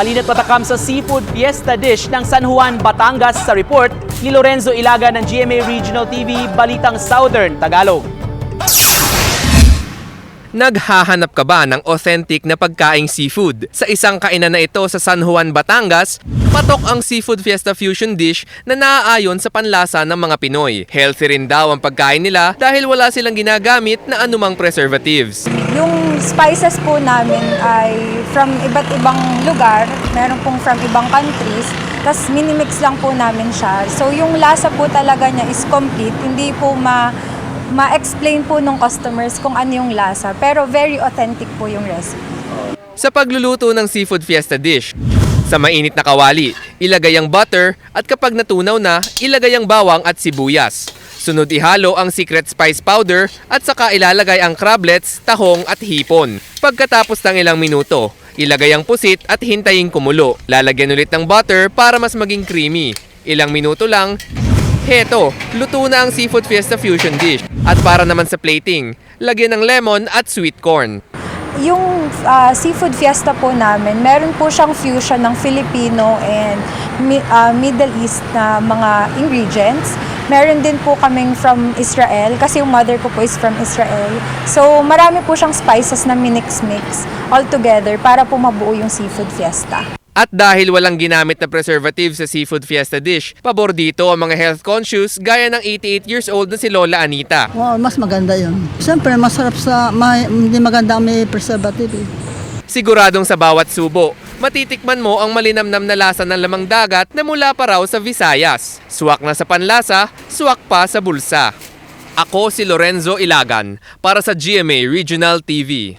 Malinat patakam sa seafood fiesta dish ng San Juan, Batangas sa report ni Lorenzo Ilaga ng GMA Regional TV, Balitang Southern Tagalog. Naghahanap ka ba ng authentic na pagkaing seafood? Sa isang kainan na ito sa San Juan, Batangas, patok ang Seafood Fiesta Fusion Dish na naaayon sa panlasa ng mga Pinoy. Healthy rin daw ang pagkain nila dahil wala silang ginagamit na anumang preservatives. Yung spices po namin ay from iba't ibang lugar, meron pong from ibang countries, tapos minimix lang po namin siya. So yung lasa po talaga niya is complete, hindi po ma-explain po ng customers kung ano yung lasa, pero very authentic po yung recipe. Sa pagluluto ng Seafood Fiesta Dish, sa mainit na kawali, ilagay ang butter at kapag natunaw na, ilagay ang bawang at sibuyas. Sunod ihalo ang secret spice powder at saka ilalagay ang crablets, tahong at hipon. Pagkatapos ng ilang minuto, ilagay ang pusit at hintayin kumulo. Lalagyan ulit ng butter para mas maging creamy. Ilang minuto lang, heto, luto na ang Seafood Fiesta Fusion Dish. At para naman sa plating, lagyan ng lemon at sweet corn. Yung seafood fiesta po namin, meron po siyang fusion ng Filipino and Middle East na mga ingredients. Meron din po kaming from Israel kasi yung mother ko po is from Israel. So marami po siyang spices na minix-mix all together para po mabuo yung seafood fiesta. At dahil walang ginamit na preservative sa Seafood Fiesta Dish, pabor dito ang mga health conscious gaya ng 88 years old na si Lola Anita. Wow, mas maganda yun. Siyempre, masarap hindi maganda ang may preservative eh. Siguradong sa bawat subo, matitikman mo ang malinamnam na lasa ng lamang dagat na mula pa raw sa Visayas. Suwak na sa panlasa, suwak pa sa bulsa. Ako si Lorenzo Ilagan para sa GMA Regional TV.